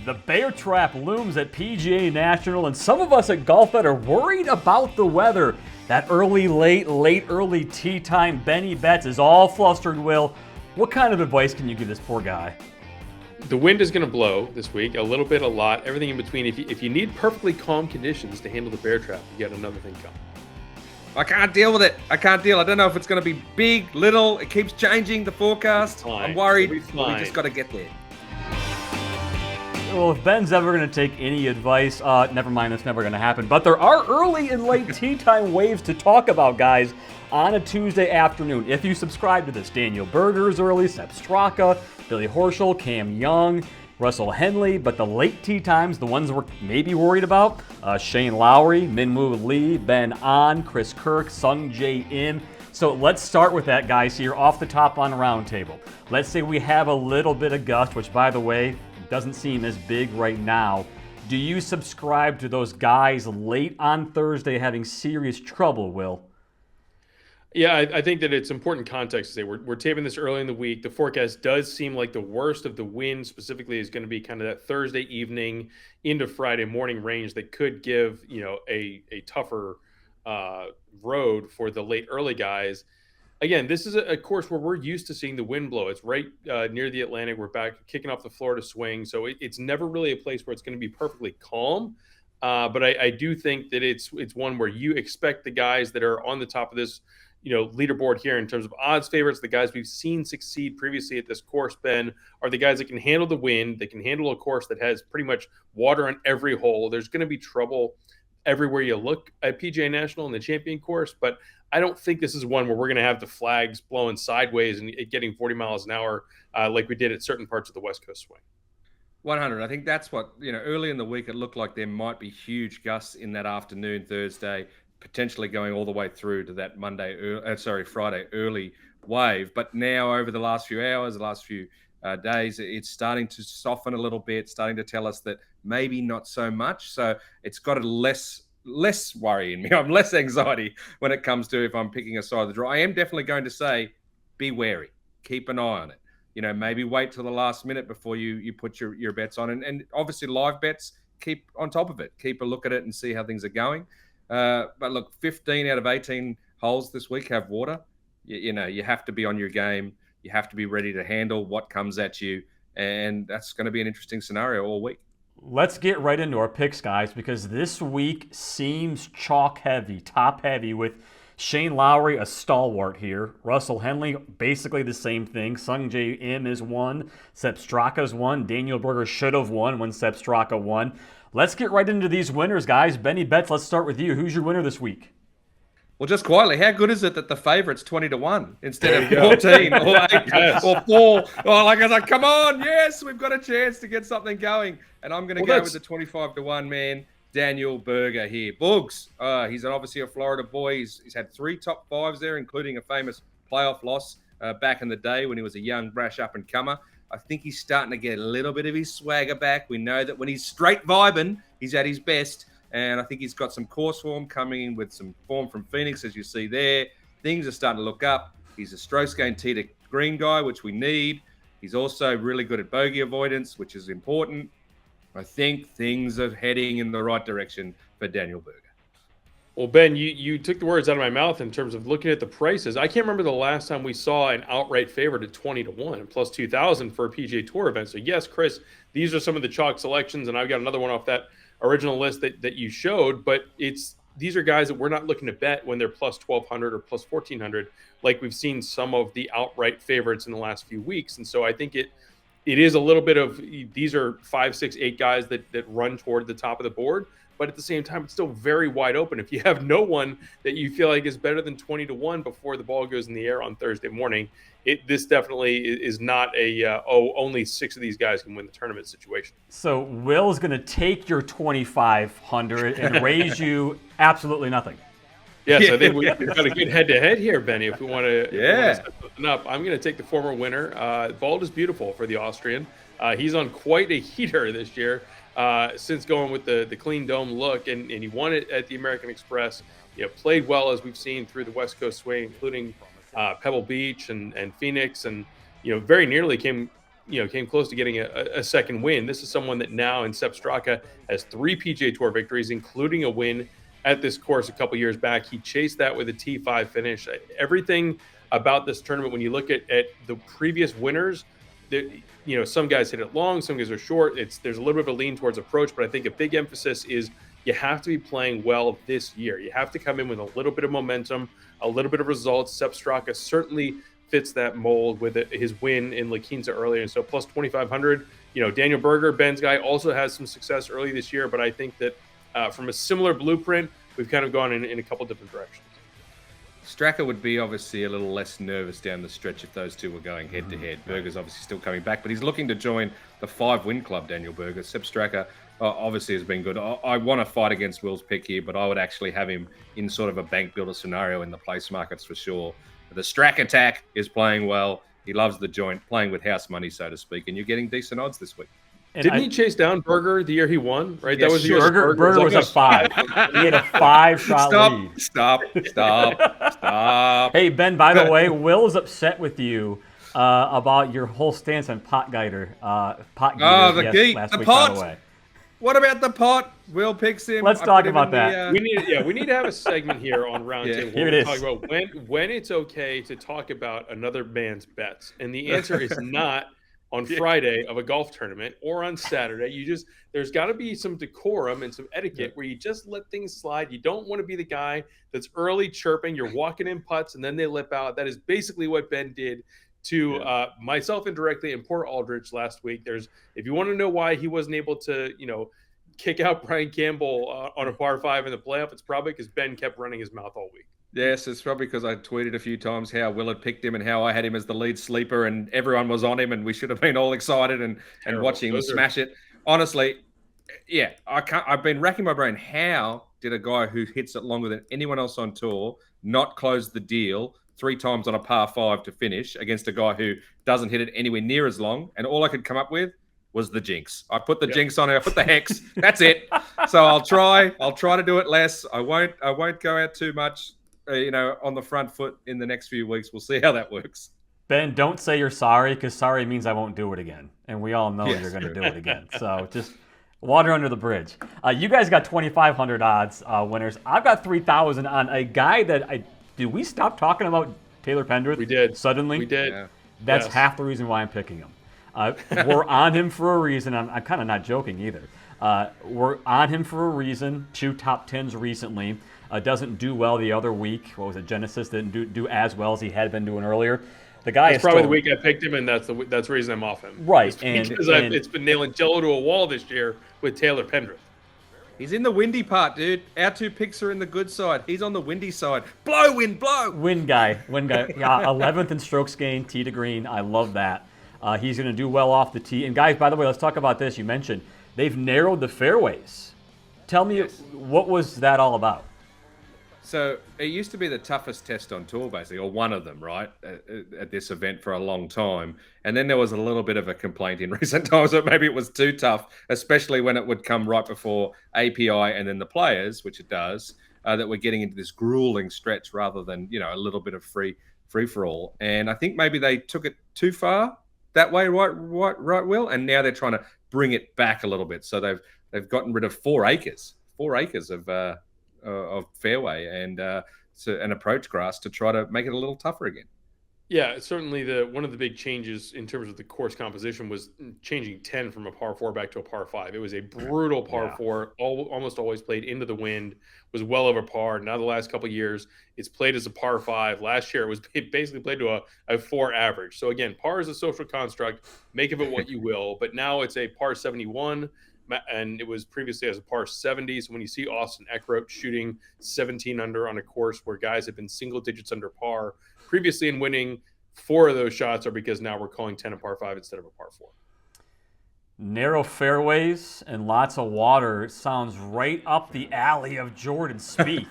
The bear trap looms at PGA National, and some of us at Golfbet are worried about the weather. That early, early tee time, Benny Betts is all flustered, Will. What kind of advice can you give this poor guy? The wind is going to blow this week, a little bit, a lot, everything in between. If you need perfectly calm conditions to handle the bear trap, you got another thing coming. I can't deal with it. I don't know if it's going to be big, little. It keeps changing, the forecast. I'm worried. We just got to get there. Well, if Ben's ever going to take any advice, never mind, that's never going to happen. But there are early and late tee time waves to talk about, guys, on a Tuesday afternoon. If you subscribe to this, Daniel Berger is early, Sepp Straka, Billy Horschel, Cam Young, Russell Henley. But the late tee times, the ones we're maybe worried about, Shane Lowry, Minwoo Lee, Ben An, Chris Kirk, Sung Jae Im. So let's start with that, guys, here off the top on roundtable. Let's say we have a little bit of gust, which, by the way, doesn't seem as big right now. Do you subscribe to those guys late on Thursday having serious trouble, Will? Yeah, I think that it's important context to say we're taping this early in the week. The forecast does seem like the worst of the wind specifically is going to be kind of that Thursday evening into Friday morning range that could give, a tougher road for the late early guys. Again, this is a course where we're used to seeing the wind blow. It's right near the Atlantic. We're back kicking off the Florida swing. So it's never really a place where it's going to be perfectly calm. But I do think that it's one where you expect the guys that are on the top of this, leaderboard here in terms of odds favorites, the guys we've seen succeed previously at this course, Ben, are the guys that can handle the wind. They can handle a course that has pretty much water on every hole. There's going to be trouble everywhere you look at PGA National and the champion course, but I don't think this is one where we're going to have the flags blowing sideways and it getting 40 miles an hour like we did at certain parts of the West Coast swing. 100. I think that's what, early in the week, it looked like there might be huge gusts in that afternoon, Thursday, potentially going all the way through to that Friday early wave. But now over the last few hours, the last few days, it's starting to soften a little bit, starting to tell us that maybe not so much. So it's got a less worry in me. I'm less anxiety when it comes to if I'm picking a side of the draw. I am definitely going to say, be wary. Keep an eye on it. Maybe wait till the last minute before you put your bets on. And obviously live bets, keep on top of it. Keep a look at it and see how things are going. But look, 15 out of 18 holes this week have water. You have to be on your game. You have to be ready to handle what comes at you. And that's going to be an interesting scenario all week. Let's get right into our picks, guys, because this week seems chalk heavy, top heavy, with Shane Lowry, a stalwart here. Russell Henley, basically the same thing. Sung Jae Im is one. Sepp Straka's one. Daniel Berger should have won when Sepp Straka won. Let's get right into these winners, guys. Benny Betts, let's start with you. Who's your winner this week? Well, just quietly, how good is it that the favourite's 20-1 instead of 14 or 8 or 4? Oh, I was like, come on, yes, we've got a chance to get something going. And I'm going to go with the 25-1 man, Daniel Berger here. Boogs, he's obviously a Florida boy. He's had 3 top 5s there, including a famous playoff loss back in the day when he was a young, brash up-and-comer. I think he's starting to get a little bit of his swagger back. We know that when he's straight vibing, he's at his best. And I think he's got some course form coming in with some form from Phoenix, as you see there. Things are starting to look up. He's a strokes gained tee to green guy, which we need. He's also really good at bogey avoidance, which is important. I think things are heading in the right direction for Daniel Berger. Well, Ben, you took the words out of my mouth in terms of looking at the prices. I can't remember the last time we saw an outright favorite at 20-1 and plus 2,000 for a PGA Tour event. So yes, Chris, these are some of the chalk selections, and I've got another one off that original list that you showed, but these are guys that we're not looking to bet when they're plus 1,200 or plus 1,400, like we've seen some of the outright favorites in the last few weeks. And so I think it is a little bit of, these are 5, 6, 8 guys that run toward the top of the board, but at the same time, it's still very wide open. If you have no one that you feel like is better than 20-1 before the ball goes in the air on Thursday morning, this definitely is not only 6 of these guys can win the tournament situation. So Will's going to take your 2,500 and raise you absolutely nothing. Yes, I think we've got a good head-to-head here, Benny, if we want to set something up. I'm going to take the former winner. Bald is beautiful for the Austrian. He's on quite a heater this year since going with the clean dome look, and he won it at the American Express. Played well, as we've seen through the West Coast swing, including Pebble Beach and Phoenix, and very nearly came came close to getting a second win. This is someone that now in Sepp Straka has 3 PGA Tour victories, including a win at this course a couple years back. He chased that with a T5 finish. Everything about this tournament, when you look at the previous winners, some guys hit it long, some guys are short. There's a little bit of a lean towards approach, but I think a big emphasis is you have to be playing well this year. You have to come in with a little bit of momentum, a little bit of results. Sepp Straka certainly fits that mold with his win in La Quinta earlier. And so plus 2,500, Daniel Berger, Ben's guy, also has some success early this year. But I think that from a similar blueprint, we've kind of gone in a couple different directions. Straka would be obviously a little less nervous down the stretch if those two were going head-to-head. Berger's obviously still coming back, but he's looking to join the 5-win club, Daniel Berger. Sepp Straka obviously has been good. I want to fight against Will's pick here, but I would actually have him in sort of a bank builder scenario in the place markets for sure. The Strack attack is playing well. He loves the joint, playing with house money, so to speak, and you're getting decent odds this week. Didn't he chase down Berger the year he won? Right, yes, that was the year Berger was a 5. He had a 5-shot lead. Stop. Hey Ben, by the way, Will is upset with you about your whole stance on pot geeter. The week, by pot. The way. What about the pot? Will picks him. Let's talk about that. We need to have a segment here on Roundtable. Here it is. Talk about when it's okay to talk about another man's bets, and the answer is not on Friday of a golf tournament or on Saturday. There's got to be some decorum and some etiquette where you just let things slide. You don't want to be the guy that's early chirping. You're walking in putts and then they lip out. That is basically what Ben did to myself indirectly and poor Aldridge last week. If you want to know why he wasn't able to, kick out Brian Campbell on a par 5 in the playoff, it's probably because Ben kept running his mouth all week. Yes, it's probably because I tweeted a few times how Will had picked him and how I had him as the lead sleeper and everyone was on him and we should have been all excited and watching him smash it. Honestly, I've been racking my brain. How did a guy who hits it longer than anyone else on tour not close the deal 3 times on a par 5 to finish against a guy who doesn't hit it anywhere near as long? And all I could come up with was the jinx. I put the jinx on it. I put the hex. That's it. So I'll try to do it less. I won't go out too much. On the front foot in the next few weeks. We'll see how that works. Ben, don't say you're sorry, because sorry means I won't do it again. And we all know you're going to do it again. So just water under the bridge. You guys got 2,500 odds winners. I've got 3,000 on a guy that did we stop talking about Taylor Pendrith? We did. Suddenly? We did. Yeah. That's half the reason why I'm picking him. We're on him for a reason. I'm kind of not joking either. We're on him for a reason. 2 top 10s recently. Doesn't do well the other week. What was it? Genesis didn't do as well as he had been doing earlier. The guy is probably the week I picked him, and that's the reason I'm off him. Right, because it's been nailing Jello to a wall this year with Taylor Pendrith. He's in the windy part, dude. Our 2 picks are in the good side. He's on the windy side. Blow, wind, blow. Wind guy. Yeah, 11th in strokes gained, tee to green. I love that. He's going to do well off the tee. And guys, by the way, let's talk about this. You mentioned they've narrowed the fairways. Tell me, what was that all about? So it used to be the toughest test on tour, basically, or one of them, right, at this event for a long time. And then there was a little bit of a complaint in recent times that maybe it was too tough, especially when it would come right before API and then the players, which it does, that we're getting into this grueling stretch rather than, a little bit of free for all. And I think maybe they took it too far that way, right, Will? And now they're trying to bring it back a little bit. So they've gotten rid of 4 acres of fairway and an approach grass to try to make it a little tougher again. Yeah, certainly one of the big changes in terms of the course composition was changing 10 from a par 4 back to a par 5. It was a brutal par 4, almost always played into the wind, was well over par. Now the last couple of years, it's played as a par 5. Last year, it basically played to a 4 average. So again, par is a social construct. Make of it what you will. But now it's a par 71. And it was previously as a par 70. So when you see Austin Eckroat shooting 17 under on a course where guys have been single digits under par previously and winning, 4 of those shots are because now we're calling 10 a par 5 instead of a par 4. Narrow fairways and lots of water sounds right up the alley of Jordan Spieth.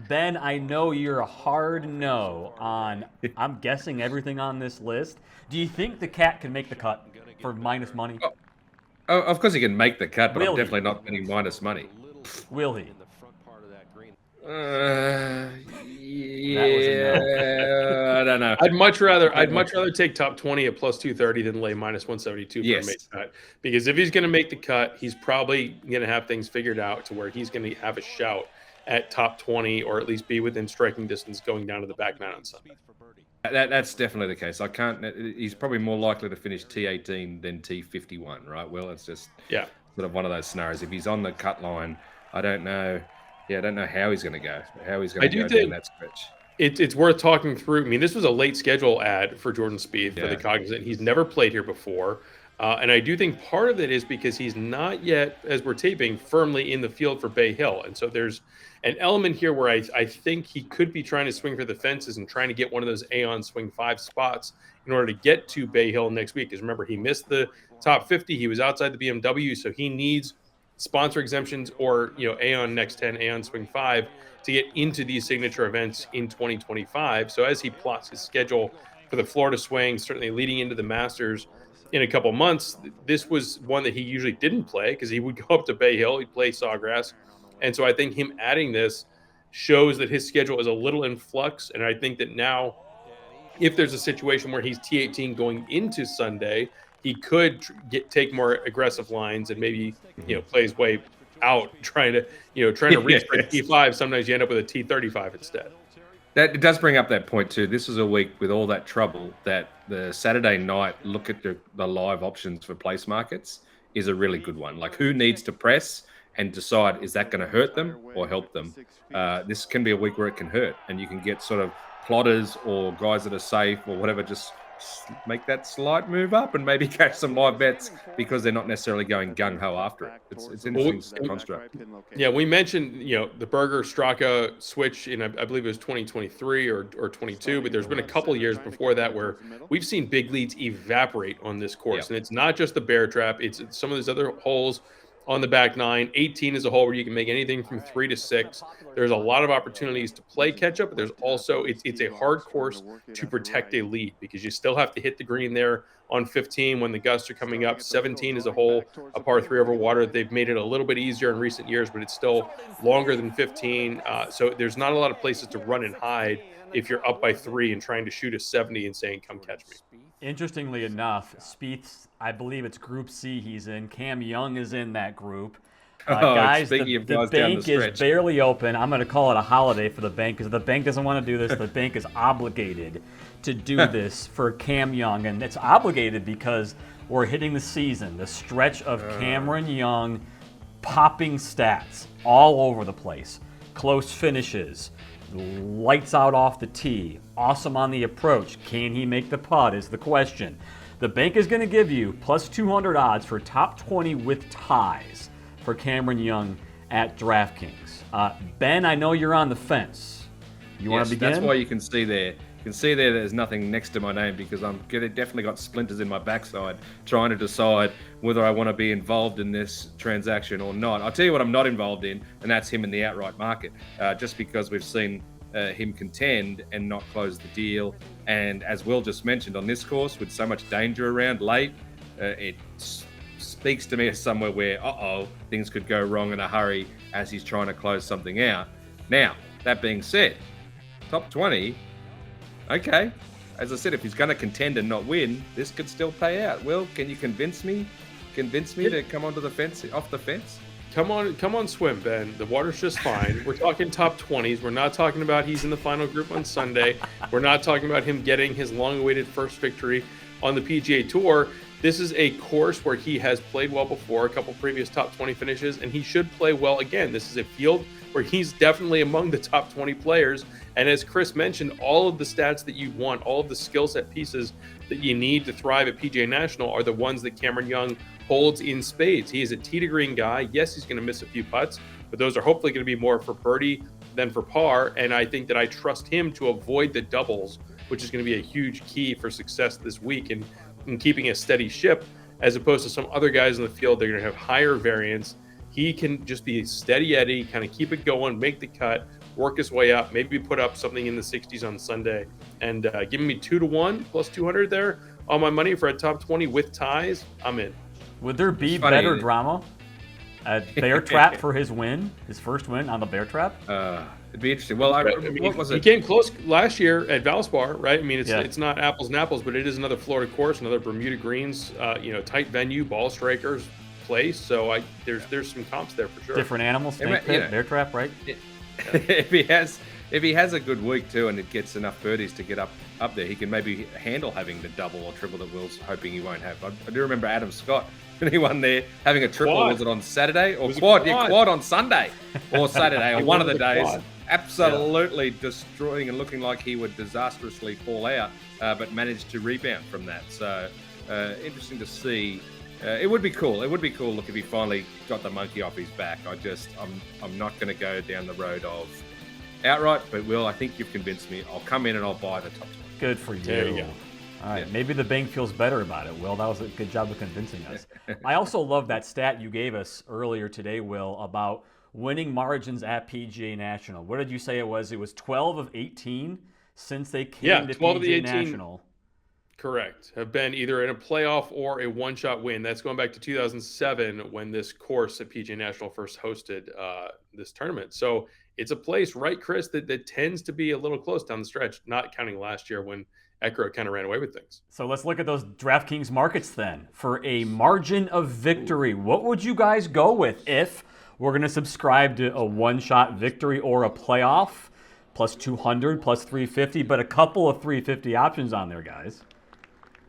Ben, I know you're a hard no on, I'm guessing, everything on this list. Do you think the cat can make the cut for minus money? Oh, of course he can make the cut, but Will I'm he? definitely not betting minus money. Will he? Yeah, I don't know. I'd much rather take top 20 at plus 230 than lay minus 172 for a Yes. make cut. Because if he's going to make the cut, he's probably going to have things figured out to where he's going to have a shout at top 20 or at least be within striking distance going down to the back nine on Sunday. That's definitely the case. He's probably more likely to finish T18 than T51, right? Well, it's just sort of one of those scenarios. If he's on the cut line, I don't know. Yeah, I don't know how he's going to go. How he's going to go down that stretch. It's worth talking through. I mean, this was a late schedule ad for Jordan Spieth for the Cognizant. He's never played here before. And I do think part of it is because he's not yet, as we're taping, firmly in the field for Bay Hill. And so there's an element here where I think he could be trying to swing for the fences and trying to get one of those Aon Swing 5 spots in order to get to Bay Hill next week. Because remember, he missed the top 50. He was outside the BMW, so he needs sponsor exemptions or, Aon Next 10, Aon Swing 5 to get into these signature events in 2025. So as he plots his schedule for the Florida Swing, certainly leading into the Masters in a couple months, this was one that he usually didn't play because he would go up to Bay Hill, he'd play Sawgrass. And so I think him adding this shows that his schedule is a little in flux. And I think that now, if there's a situation where he's T18 going into Sunday, he could take more aggressive lines and maybe, play his way out trying to reach for T5. Sometimes you end up with a T35 instead. That it does bring up that point too. This is a week with all that trouble that the Saturday night look at the live options for place markets is a really good one. Like, who needs to press and decide, is that going to hurt them or help them? This can be a week where it can hurt, and you can get sort of plotters or guys that are safe or whatever, just make that slight move up and maybe catch some live bets because they're not necessarily going gung-ho after it. It's an interesting construct. Yeah, we mentioned, the Berger Straka switch in, I believe it was 2023 or 22, but there's been a couple years before that where we've seen big leads evaporate on this course. And it's not just the bear trap, it's some of those other holes on the back nine. 18 is a hole where you can make anything from 3 to 6. There's a lot of opportunities to play catch up, but there's also it's a hard course to protect a lead because you still have to hit the green there on 15 when the gusts are coming up. 17 is a hole, a par 3 over water. They've made it a little bit easier in recent years, but it's still longer than 15. So there's not a lot of places to run and hide if you're up by 3 and trying to shoot a 70 and saying, come catch me. Interestingly enough, Spieth, I believe it's Group C he's in. Cam Young is in that group. Guys, the bank is barely open. I'm going to call it a holiday for the bank because the bank doesn't want to do this. The bank is obligated to do this for Cam Young, and it's obligated because we're hitting the season, the stretch of Cameron Young popping stats all over the place. Close finishes, lights out off the tee, awesome on the approach. Can he make the putt is the question. The bank is going to give you plus 200 odds for top 20 with ties for Cameron Young at DraftKings. Ben, I know you're on the fence. You want to begin? That's why you can see there. You can see there's nothing next to my name because definitely got splinters in my backside trying to decide whether I want to be involved in this transaction or not. I'll tell you what I'm not involved in, and that's him in the outright market. Just because we've seen him contend and not close the deal. And as Will just mentioned, on this course, with so much danger around late, it speaks to me as somewhere where, things could go wrong in a hurry as he's trying to close something out. Now, that being said, top 20, okay. As I said, if he's going to contend and not win, this could still pay out. Will, can you convince me to come onto the fence, off the fence? Come on, swim, Ben. The water's just fine. We're talking top 20s. We're not talking about he's in the final group on Sunday. We're not talking about him getting his long-awaited first victory on the PGA Tour. This is a course where he has played well before, a couple previous top 20 finishes, and he should play well again. This is a field where he's definitely among the top 20 players. And as Chris mentioned, all of the stats that you want, all of the skill set pieces that you need to thrive at PGA National are the ones that Cameron Young holds in spades. He is a tee to green guy. Yes, he's going to miss a few putts, but those are hopefully going to be more for birdie than for par. And I think that I trust him to avoid the doubles, which is going to be a huge key for success this week in keeping a steady ship, as opposed to some other guys in the field. They're going to have higher variance. He can just be steady Eddie, kind of keep it going, make the cut, work his way up, maybe put up something in the 60s on Sunday, and giving me 2-1 plus 200 there on my money for a top 20 with ties. I'm in. Would there be better drama at Bear Trap for his first win on the Bear Trap? It'd be interesting. Well, what was He it? came close last year at Valspar, right? I mean, it's Yeah. it's not apples and apples, but it is another Florida course, another Bermuda greens, tight venue, ball strikers place. So there's some comps there for sure. Different animals, snake pit, bear trap, right? If he has a good week too, and it gets enough birdies to get up there, he can maybe handle having the double or triple that Will's hoping he won't have. I do remember Adam Scott when he won there having a triple. Quad. Was it on Saturday or It was a quad? quad. Yeah, quad on Sunday or Saturday or one of the days. quad. Absolutely destroying and looking like he would disastrously fall out, but managed to rebound from that. So interesting to see. It would be cool. It would be cool. Look, if he finally got the monkey off his back. I'm not going to go down the road of outright, but Will, I think you've convinced me. I'll come in and I'll buy the top 20. Good for you. There you go. All right, maybe the bank feels better about it, Will. That was a good job of convincing us. I also love that stat you gave us earlier today, Will, about winning margins at PGA National. What did you say it was? It was 12 of 18 since they came to 12 of the PGA 18. National. Correct. Have been either in a playoff or a one-shot win. That's going back to 2007 when this course at PGA National first hosted this tournament. So it's a place, right, Chris, that tends to be a little close down the stretch, not counting last year when Eckroat kind of ran away with things. So let's look at those DraftKings markets then. For a margin of victory, what would you guys go with if we're going to subscribe to a one-shot victory or a playoff? Plus 200, plus 350, but a couple of 350 options on there, guys.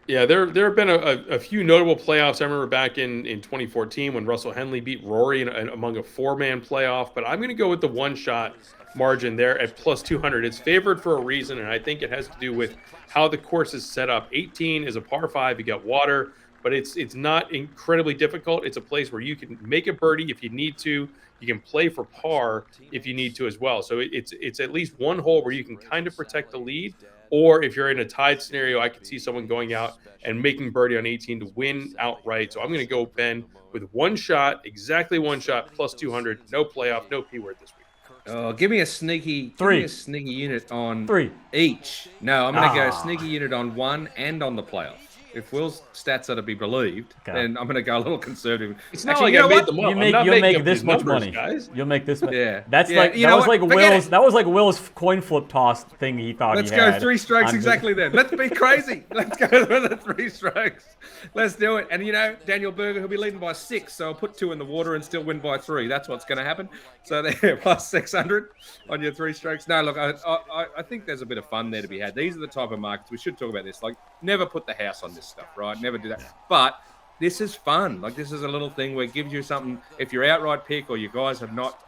Yeah, there have been a few notable playoffs. I remember back in 2014 when Russell Henley beat Rory among a four-man playoff. But I'm going to go with the one-shot margin there at plus 200. It's favored for a reason, and I think it has to do with how the course is set up. 18 is a par 5. You got water, but it's not incredibly difficult. It's a place where you can make a birdie if you need to. You can play for par if you need to as well. So it's at least one hole where you can kind of protect the lead. Or if you're in a tied scenario, I could see someone going out and making birdie on 18 to win outright. So I'm going to go, Ben, with one shot, exactly one shot, plus 200, no playoff, no P word this week. Oh, give me a sneaky unit on 3 each. No, I'm going to go sneaky unit on one and on the playoff. If Will's stats are to be believed, then I'm going to go a little conservative. It's not like I made them up. You'll make this much money, guys. You'll make this. Yeah, that's like that was like Will's. That was like Will's coin flip toss thing he thought. Let's he had. go 3 strokes exactly then. Let's be crazy. Let's go with the 3 strokes. Let's do it. And Daniel Berger, he'll be leading by 6, so I'll put 2 in the water and still win by 3. That's what's going to happen. So there, plus 600 on your 3 strokes. No, look, I think there's a bit of fun there to be had. These are the type of markets we should talk about this. Like, never put the house on this stuff, right? Never do that. But this is fun. Like, this is a little thing where it gives you something. If your outright pick or you guys have not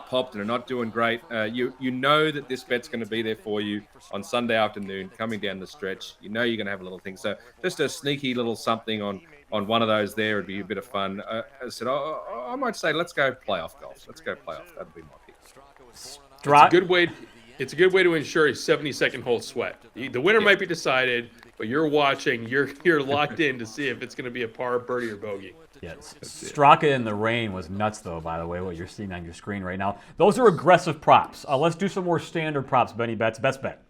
popped and are not doing great, you know that this bet's going to be there for you on Sunday afternoon coming down the stretch. You know you're going to have a little thing. So just a sneaky little something on one of those there would be a bit of fun. As I said, I might say let's go playoff golf. Let's go playoff. That'd be my pick. It's a good way. It's a good way to ensure a 72nd hole sweat. The winner might be decided, but you're watching. You're locked in to see if it's going to be a par, birdie, or bogey. Yeah, Straka in the rain was nuts, though, by the way, what you're seeing on your screen right now. Those are aggressive props. Let's do some more standard props, Benny Bets. Best bet.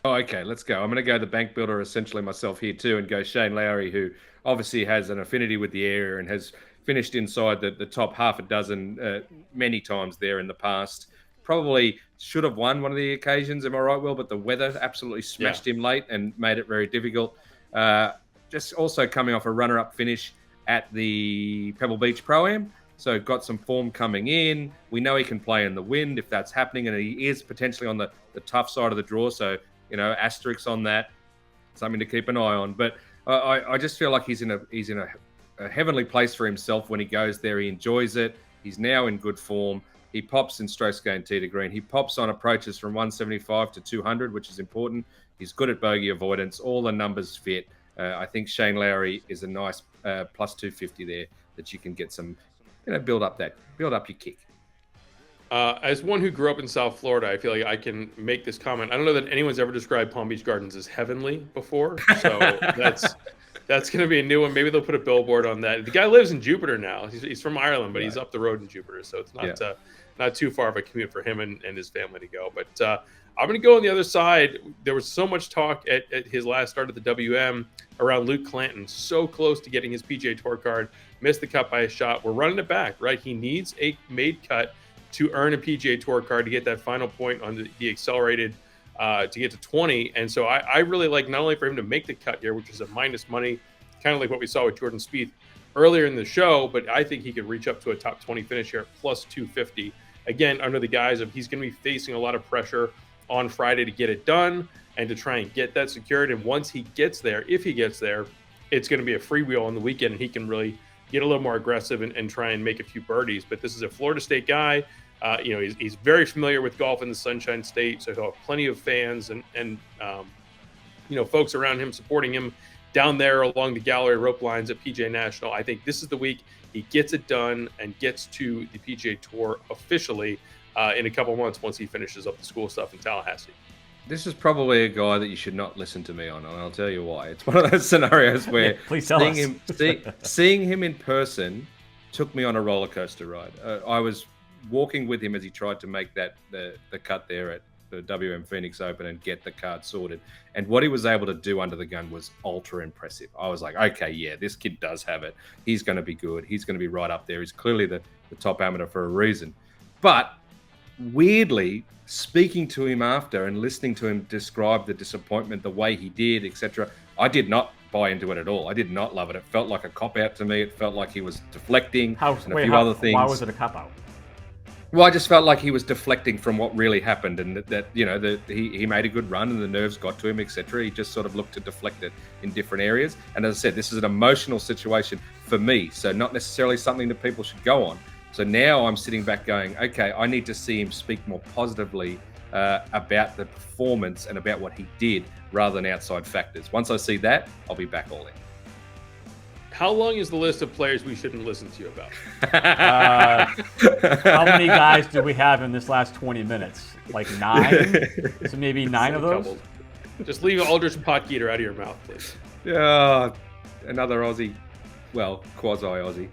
Oh, okay, let's go. I'm going to go the bank builder essentially myself here too and go Shane Lowry, who obviously has an affinity with the area and has finished inside the top half a dozen many times there in the past. Probably should have won one of the occasions, am I right, Will? But the weather absolutely smashed him late and made it very difficult. Just also coming off a runner-up finish at the Pebble Beach Pro-Am. So got some form coming in. We know he can play in the wind if that's happening, and he is potentially on the tough side of the draw. So, asterisks on that, something to keep an eye on. But I just feel like he's in a heavenly place for himself when he goes there. He enjoys it. He's now in good form. He pops in strokes gained tee to green. He pops on approaches from 175 to 200, which is important. He's good at bogey avoidance. All the numbers fit. I think Shane Lowry is a nice plus 250 there that you can get some, build up your kick. As one who grew up in South Florida, I feel like I can make this comment. I don't know that anyone's ever described Palm Beach Gardens as heavenly before, so that's going to be a new one. Maybe they'll put a billboard on that. The guy lives in Jupiter now. He's from Ireland, but he's up the road in Jupiter, so it's not too far of a commute for him and his family to go. But I'm going to go on the other side. There was so much talk at his last start at the WM around Luke Clanton, so close to getting his PGA Tour card, missed the cut by a shot. We're running it back, right? He needs a made cut to earn a PGA Tour card, to get that final point on the accelerated to get to 20. And so I really like not only for him to make the cut here, which is a minus money, kind of like what we saw with Jordan Spieth earlier in the show, but I think he could reach up to a top 20 finish here at plus 250. Again, under the guise of he's going to be facing a lot of pressure on Friday to get it done and to try and get that secured. And once he gets there, if he gets there, it's going to be a freewheel on the weekend, and he can really get a little more aggressive and try and make a few birdies. But this is a Florida State guy. He's very familiar with golf in the Sunshine State, so he'll have plenty of fans and folks around him supporting him down there along the gallery rope lines at PGA National. I think this is the week he gets it done and gets to the PGA Tour officially in a couple months once he finishes up the school stuff in Tallahassee. This is probably a guy that you should not listen to me on, and I'll tell you why. It's one of those scenarios where Please tell us. Seeing him in person took me on a roller coaster ride. I was walking with him as he tried to make the cut there at the WM Phoenix Open and get the card sorted. And what he was able to do under the gun was ultra impressive. I was like, okay, yeah, this kid does have it. He's going to be good. He's going to be right up there. He's clearly the top amateur for a reason. But weirdly, speaking to him after and listening to him describe the disappointment, the way he did, etc., I did not buy into it at all. I did not love it. It felt like a cop-out to me. It felt like he was deflecting and a few other things. Why was it a cop-out? Well, I just felt like he was deflecting from what really happened, and that he made a good run and the nerves got to him, etc. He just sort of looked to deflect it in different areas. And as I said, this is an emotional situation for me, so not necessarily something that people should go on. So now I'm sitting back going, okay, I need to see him speak more positively about the performance and about what he did rather than outside factors. Once I see that, I'll be back all in. How long is the list of players we shouldn't listen to you about? How many guys do we have in this last 20 minutes? Like 9? So maybe 9 of those? Just leave Aldrich Potgieter out of your mouth, please. Yeah, another Aussie. Well, quasi-Aussie.